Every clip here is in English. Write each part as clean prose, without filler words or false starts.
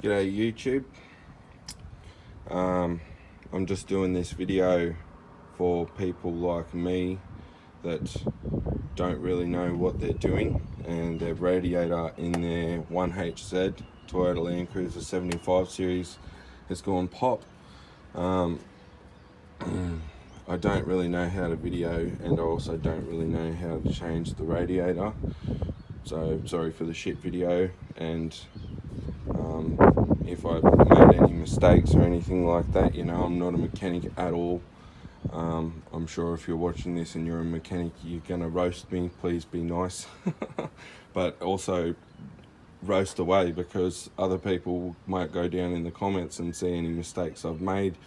G'day YouTube. I'm just doing this video for people like me that don't really know what they're doing, and their radiator in their 1HZ Toyota Landcruiser 75 series has gone pop. I don't really know how to video, and I also don't really know how to change the radiator, so sorry for the shit video. And if I've made any mistakes or anything like that, you know, I'm not a mechanic at all. I'm sure if you're watching this and you're a mechanic, you're gonna roast me. Please be nice. But also roast away, because other people might go down in the comments and see any mistakes I've made,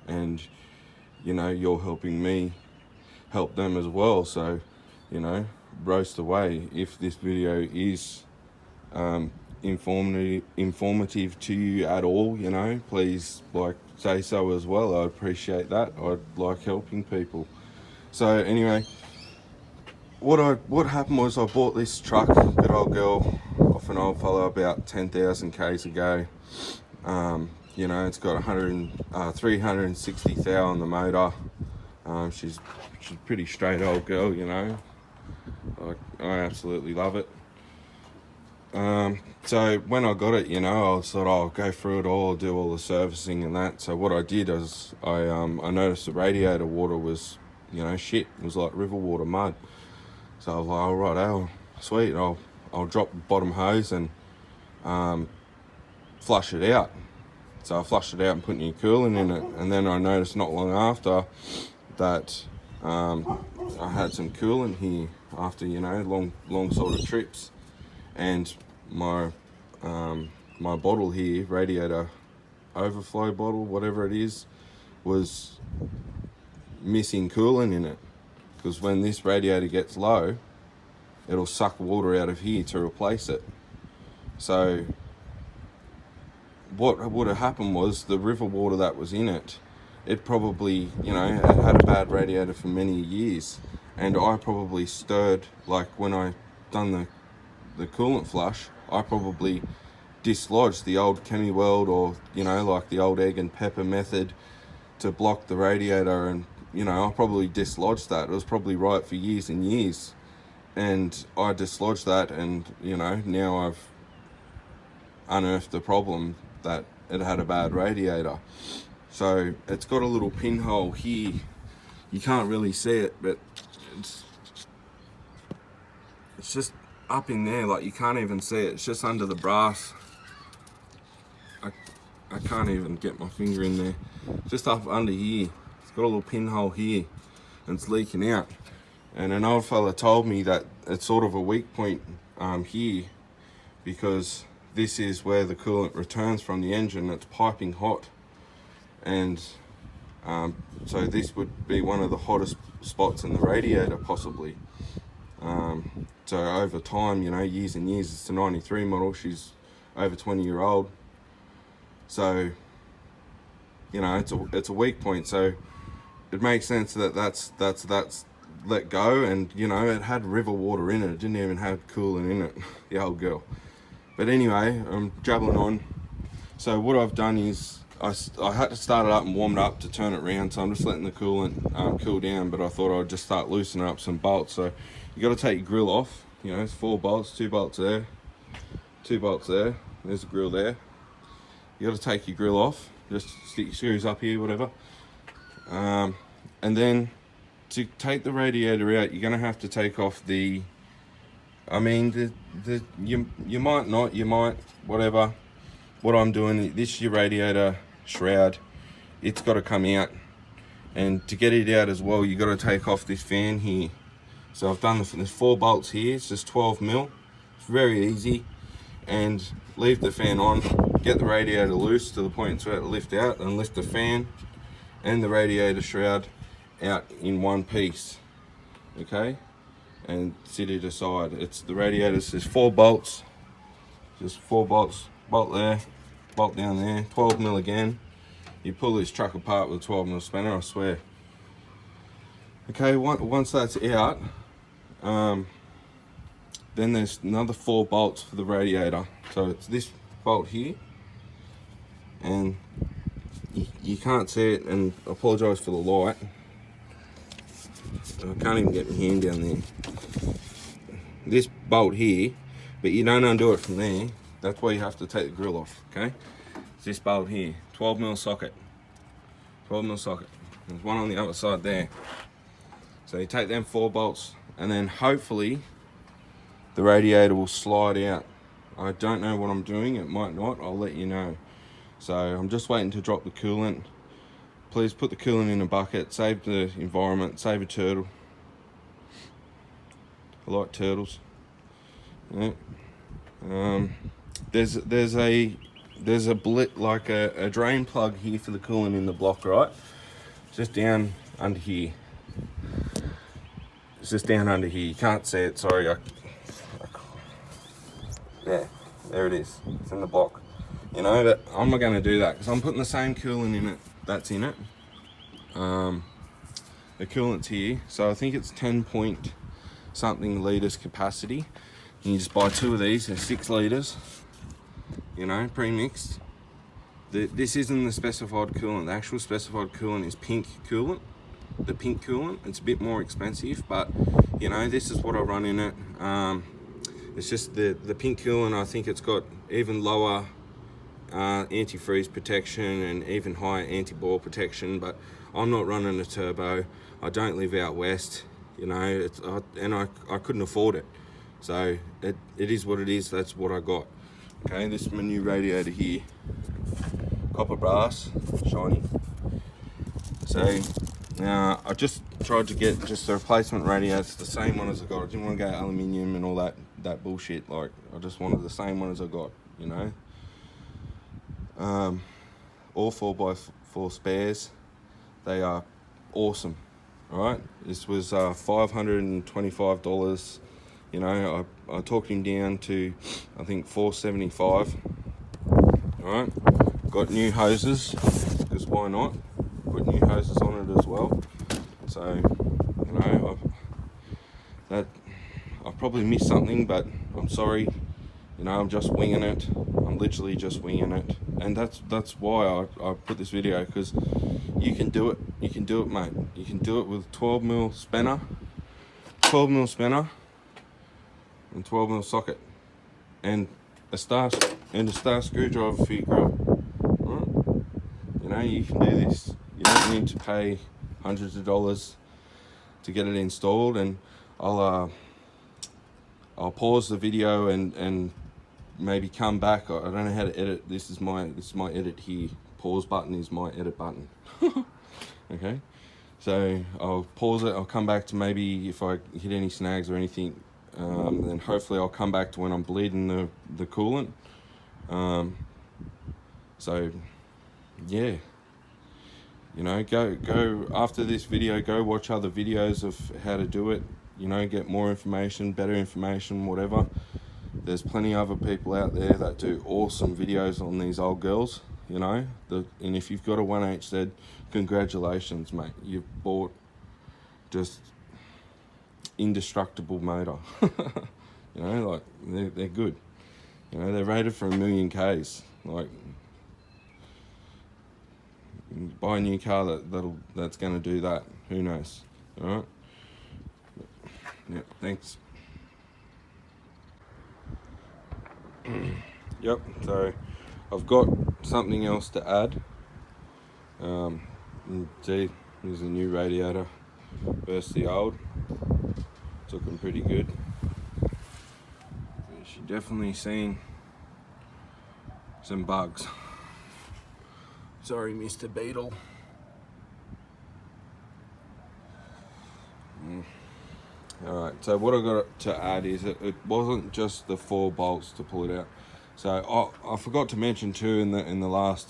and you know, you're helping me help them as well. So, you know, roast away. If this video is informative to you at all, you know, please say so as well. I appreciate that. I like helping people. So anyway, what happened was I bought this truck, good old girl, off an old fellow about 10,000 k's ago. You know, it's got 360 thou on the motor. She's a pretty straight old girl, you know. I absolutely love it. So when I got it, you know, I thought, I'll go through it all, do all the servicing and that. So what I did is I noticed the radiator water was, you know, shit. It was like river water, mud. So I was like, all right, sweet. I'll drop the bottom hose and flush it out. So I flushed it out and put new coolant in it. And then I noticed not long after that I had some coolant here after, you know, long sort of trips. And my bottle here, radiator overflow bottle, whatever it is, was missing coolant in it. Because when this radiator gets low, it'll suck water out of here to replace it. So what would have happened was the river water that was in it, it probably, you know, had a bad radiator for many years. And I probably stirred, like when I done the coolant flush, I probably dislodged the old Chemi World, or, you know, like the old egg and pepper method to block the radiator, and, you know, I probably dislodged that. It was probably right for years and years, and I dislodged that, and, you know, now I've unearthed the problem that it had a bad radiator. So it's got a little pinhole here. You can't really see it, but it's just up in there, like you can't even see it. It's just under the brass. I can't even get my finger in there. Just up under here. It's got a little pinhole here and it's leaking out. And an old fella told me that it's sort of a weak point here, because this is where the coolant returns from the engine. It's piping hot, and so this would be one of the hottest spots in the radiator possibly. So over time, you know, years and years, it's a 93 model, she's over 20-year-old. So, you know, it's a weak point. So it makes sense that that's let go. And, you know, it had river water in it. It didn't even have coolant in it, the old girl. But anyway, I'm jabbling on. So what I've done is I had to start it up and warm it up to turn it around. So I'm just letting the coolant cool down, but I thought I'd just start loosening up some bolts. So you got to take your grill off. You know, it's 4 bolts, 2 bolts there, 2 bolts there. There's the grill there. You got to take your grill off. Just stick your screws up here, whatever. And then to take the radiator out, you're going to have to take off the. I mean, you might not, you might, whatever. What I'm doing, this is your radiator shroud. It's got to come out, and to get it out as well, you got to take off this fan here. So I've done there's 4 bolts here. It's just 12 mil. It's very easy. And leave the fan on. Get the radiator loose to the point it's about to lift out, and lift the fan and the radiator shroud out in one piece. Okay, and sit it aside. It's the radiators. There's 4 bolts. Just 4 bolts. Bolt there, bolt down there. 12 mil again. You pull this truck apart with a 12 mil spanner, I swear. Okay, once that's out, then there's another 4 bolts for the radiator. So it's this bolt here, and you can't see it, and I apologise for the light. I can't even get my hand down there. This bolt here, but you don't undo it from there. That's why you have to take the grill off, okay? It's this bolt here, 12mm socket. 12mm socket. There's one on the other side there. So you take them 4 bolts, and then hopefully the radiator will slide out. I don't know what I'm doing, it might not, I'll let you know. So I'm just waiting to drop the coolant. Please put the coolant in a bucket, save the environment, save a turtle. I like turtles. Yeah. There's a blit, like a drain plug here for the coolant in the block, right? Just down under here. It's just down under here. You can't see it, sorry. Yeah, there it is. It's in the block. You know, but I'm not going to do that because I'm putting the same coolant in it that's in it. The coolant's here, so I think it's 10 point something litres capacity. And you just buy 2 of these, they're 6 litres, you know, pre-mixed. This isn't the specified coolant. The actual specified coolant is pink coolant. The pink coolant, it's a bit more expensive, but you know, this is what I run in it. It's just the pink coolant, I think it's got even lower antifreeze protection and even higher anti-boil protection, but I'm not running a turbo. I don't live out west, you know, and I couldn't afford it. So it is what it is, that's what I got. Okay, this is my new radiator here. Copper brass, shiny. So I just tried to get just the replacement radiator. It's the same one as I got. I didn't want to go aluminium and all that bullshit. Like, I just wanted the same one as I got, you know. All 4x4 spares. They are awesome, right? This was $525. You know, I talked him down to, I think, $475. All right, got new hoses, because why not? Put new hoses on it as well. So, you know, I probably missed something, but I'm sorry. You know, I'm just winging it. I'm literally just winging it, and that's why I put this video, because you can do it. You can do it, mate. You can do it with 12mm spanner, 12mm spanner, and 12mm socket, and a star screwdriver for your grill. Right? You know, you can do this. You don't need to pay hundreds of dollars to get it installed, and I'll pause the video and maybe come back. I don't know how to edit. This is my edit here. Pause button is my edit button. Okay, so I'll pause it. I'll come back to maybe if I hit any snags or anything. Then hopefully I'll come back to when I'm bleeding the coolant. So yeah, you know, go after this video, go watch other videos of how to do it, you know, get more information, better information, whatever. There's plenty of other people out there that do awesome videos on these old girls, you know. And if you've got a 1HZ, congratulations, mate. You've bought just indestructible motor. You know, like, they're good. You know, they're rated for 1 million Ks. Like, buy a new car that's going to do that. Who knows? All right. Yeah. Thanks. Yep. So I've got something else to add. See, there's a new radiator versus the old. It's looking pretty good. She's definitely seen some bugs. Sorry, Mr. Beetle. Alright, so what I got to add is it wasn't just the 4 bolts to pull it out. So I forgot to mention too in the last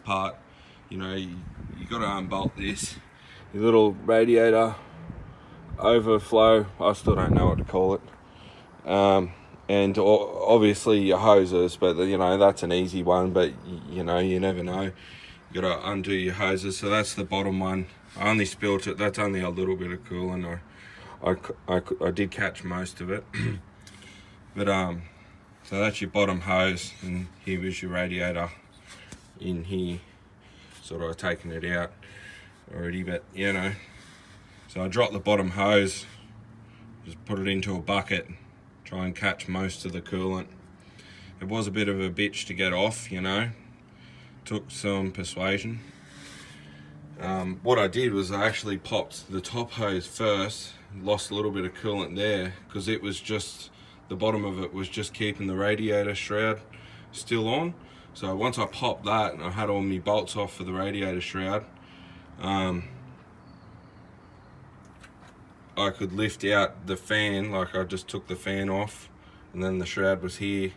part, you know, you got to unbolt this. Your little radiator overflow, I still don't know what to call it. And obviously your hoses, but you know, that's an easy one, but you know, you never know. You got to undo your hoses. So that's the bottom one. I only spilt it. That's only a little bit of coolant. I did catch most of it. But So that's your bottom hose, and here was your radiator in here. Sort of taken it out already, but you know. So I dropped the bottom hose, just put it into a bucket, try and catch most of the coolant. It was a bit of a bitch to get off, you know. Took some persuasion. What I did was I actually popped the top hose first, lost a little bit of coolant there, because it was just, the bottom of it was just keeping the radiator shroud still on. So once I popped that and I had all my bolts off for the radiator shroud, I could lift out the fan. Like, I just took the fan off, and then the shroud was here,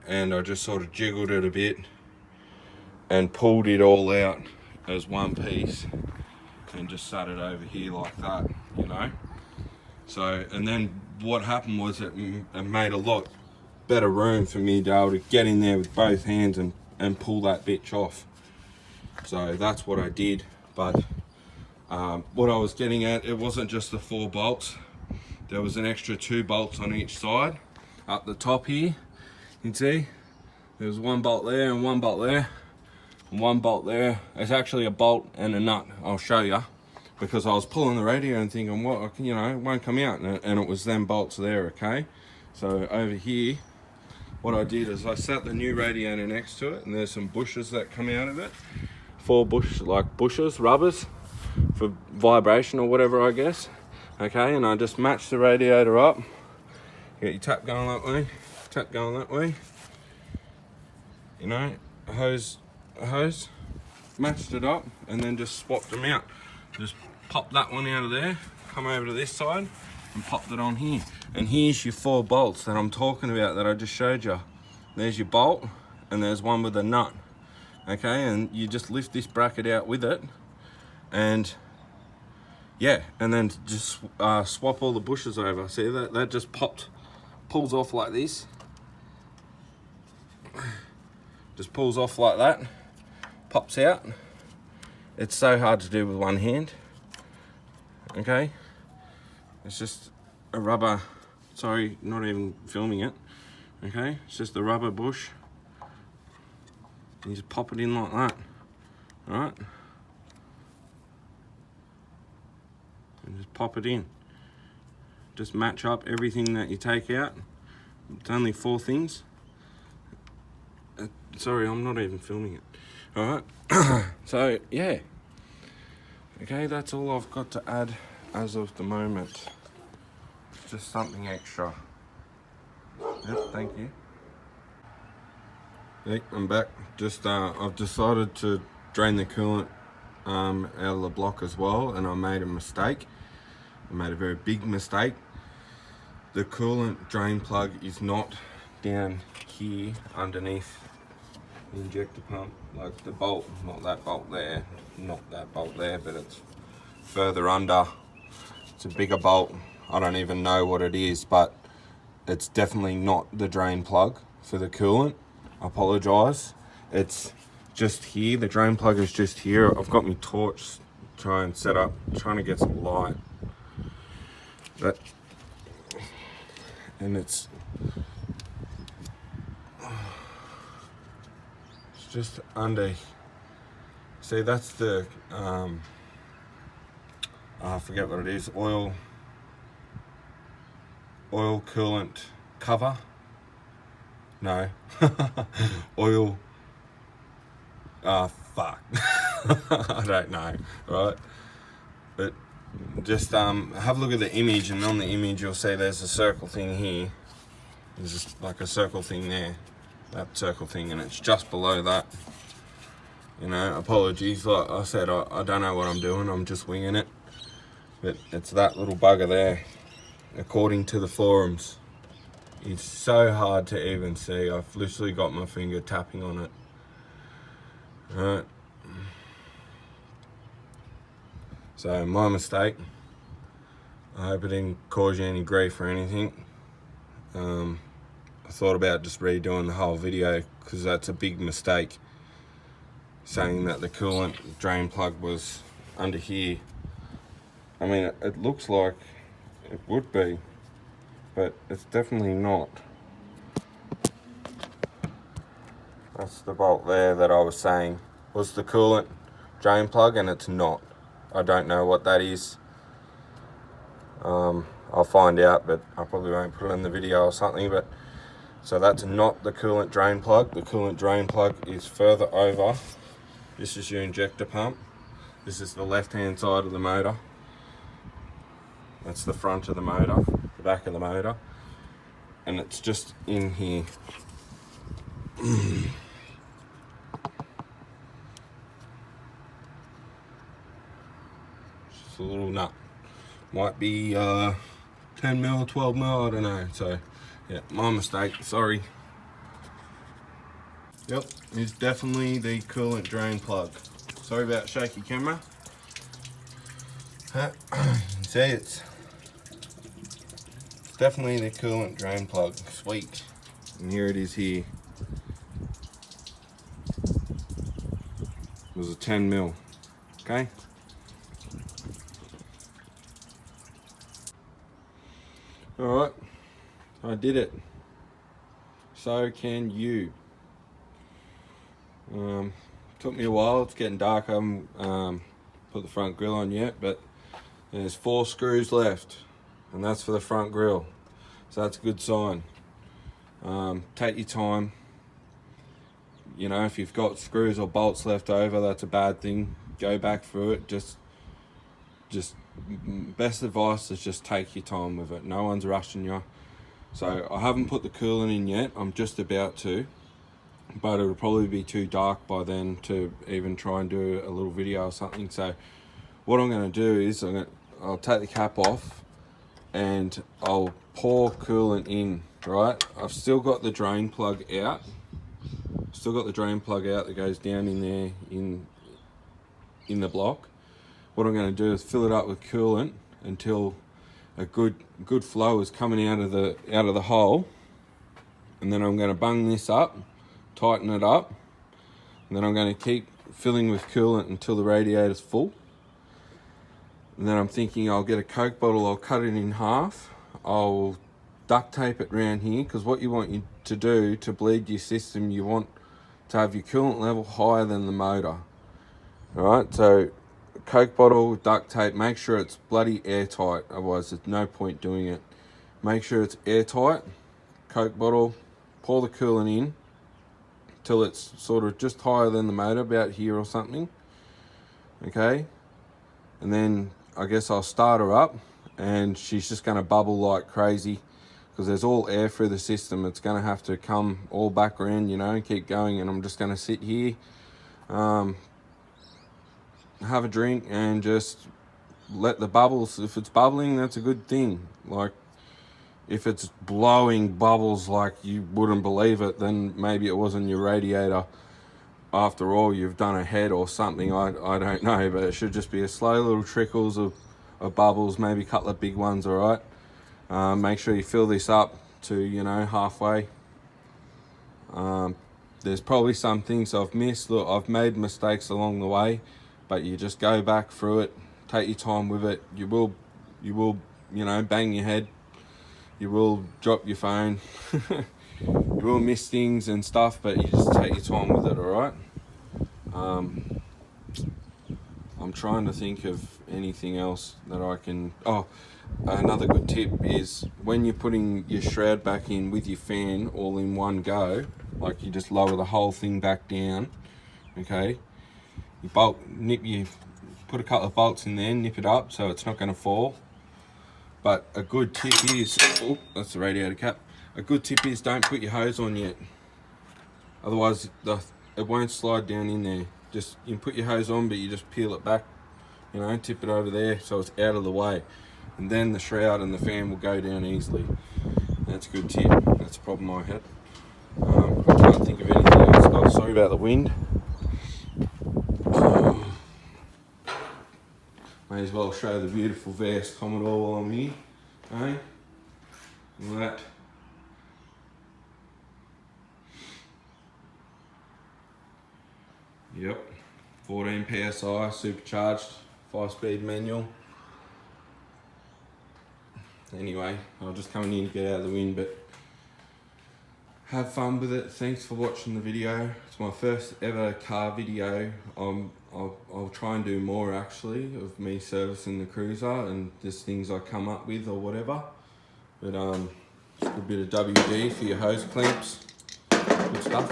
and I just sort of jiggled it a bit and pulled it all out as one piece and just sat it over here like that, you know. So, and then what happened was it made a lot better room for me to be able to get in there with both hands and pull that bitch off. So that's what I did. But what I was getting at, it wasn't just the 4 bolts. There was an extra 2 bolts on each side. Up the top here, you can see there was 1 bolt there and 1 bolt there. 1 bolt there. It's actually a bolt and a nut. I'll show you, because I was pulling the radio and thinking, what, you know, it won't come out, and it was them bolts there. Okay, so over here, what I did is I set the new radiator next to it, and there's some bushes that come out of it. 4 bushes, rubbers for vibration or whatever, I guess. Okay, and I just matched the radiator up. You got your tap going that way, tap going that way. You know, a hose, matched it up, and then just swapped them out. Just pop that one out of there, come over to this side, and popped it on here. And here's your 4 bolts that I'm talking about that I just showed you. There's your bolt, and there's one with a nut. Okay, and you just lift this bracket out with it, and yeah, and then just swap all the bushes over. See that just pulls off like this. Just pulls off like that, pops out. It's so hard to do with one hand. Okay, it's just a rubber, sorry, not even filming it. Okay, it's just a rubber bush. You just pop it in like that, right? And just pop it in. Just match up everything that you take out. It's only 4 things. Sorry, I'm not even filming it. All right, so yeah. Okay, that's all I've got to add as of the moment. Just something extra. Yep, thank you. Hey, I'm back. Just I've decided to drain the coolant out of the block as well, and I made a mistake. I made a very big mistake. The coolant drain plug is not down here underneath the injector pump, like the bolt, not that bolt there, but it's further under. It's a bigger bolt. I don't even know what it is, but it's definitely not the drain plug for the coolant. I apologise. It's just here. The drain plug is just here. I've got my torch trying to get some light. And it's just under. See, that's the I forget what it is. Oil coolant cover. No. Oil. Fuck. I don't know. Right. But just have a look at the image, and on the image you'll see there's a circle thing here. There's just like a circle thing there. That circle thing, and it's just below that. You know, apologies, like I said, I don't know what I'm doing, I'm just winging it. But it's that little bugger there, according to the forums. It's so hard to even see. I've literally got my finger tapping on it. Alright. So, my mistake. I hope it didn't cause you any grief or anything. I thought about just redoing the whole video, because that's a big mistake. Saying that the coolant drain plug was under here. I mean, it looks like it would be, but it's definitely not. That's the bolt there that I was saying was the coolant drain plug, and it's not. I don't know what that is. I'll find out, but I probably won't put it in the video or something. But so that's not the coolant drain plug. The coolant drain plug is further over. This is your injector pump. This is the left-hand side of the motor. That's the front of the motor, the back of the motor, and it's just in here. Just a little nut. Might be 10 mil, 12 mil, I don't know. So yeah, my mistake, sorry. Yep, it's definitely the coolant drain plug. Sorry about shaky camera. See, it's definitely the coolant drain plug. Sweet. And here it is here. It was a 10 mil. Okay. Alright, I did it. So can you. Took me a while, it's getting dark. I haven't put the front grille on yet, but there's 4 screws left, and that's for the front grille. So that's a good sign. Take your time. You know, if you've got screws or bolts left over, that's a bad thing. Go back through it. Just best advice is just take your time with it. No one's rushing you. So I haven't put the coolant in yet. I'm just about to, but it'll probably be too dark by then to even try and do a little video or something. So what I'm going to do is I'll take the cap off and I'll pour coolant in. Right, I've still got the drain plug out. Still got the drain plug out that goes down in there in the block. What I'm going to do is fill it up with coolant until a good flow is coming out of the hole, and then I'm going to bung this up, tighten it up, and then I'm going to keep filling with coolant until the radiator's full. And then I'm thinking I'll get a Coke bottle, I'll cut it in half, I'll duct tape it around here, because what you want you to do to bleed your system, you want to have your coolant level higher than the motor. Alright, so Coke bottle, duct tape, make sure it's bloody airtight, otherwise there's no point doing it. Make sure it's airtight. Coke bottle, pour the coolant in till it's sort of just higher than the motor, about here or something. Okay, and then I guess I'll start her up, and she's just going to bubble like crazy because there's all air through the system. It's going to have to come all back around, you know, and keep going. And I'm just going to sit here, have a drink, and just let the bubbles, if it's bubbling, that's a good thing. Like, if it's blowing bubbles like you wouldn't believe it, then maybe it wasn't your radiator after all. You've done a head or something, I don't know, but it should just be a slow little trickles of bubbles, maybe a couple of big ones. All right, make sure you fill this up to, you know, halfway. There's probably some things I've missed. Look, I've made mistakes along the way, but you just go back through it, take your time with it. You will, you know, bang your head. You will drop your phone. You will miss things and stuff, but you just take your time with it, all right? I'm trying to think of anything else that I can... Oh, another good tip is when you're putting your shroud back in with your fan all in one go, like you just lower the whole thing back down, okay? You put a couple of bolts in there, nip it up so it's not going to fall. But a good tip is... Oh, that's the radiator cap. A good tip is don't put your hose on yet. Otherwise, it won't slide down in there. Just, you can put your hose on, but you just peel it back, you know, tip it over there so it's out of the way. And then the shroud and the fan will go down easily. That's a good tip. That's a problem I had. I can't think of anything else. Oh, sorry about the wind. May as well show the beautiful vast Commodore while I'm here, eh? And that. Yep, 14 PSI, supercharged, 5-speed manual. Anyway, I was just coming in to get out of the wind, but have fun with it. Thanks for watching the video. It's my first ever car video. I'll try and do more actually of me servicing the Cruiser and just things I come up with or whatever. But just a bit of WD for your hose clamps. Good stuff.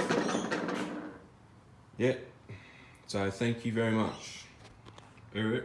Yeah. So thank you very much. Alright.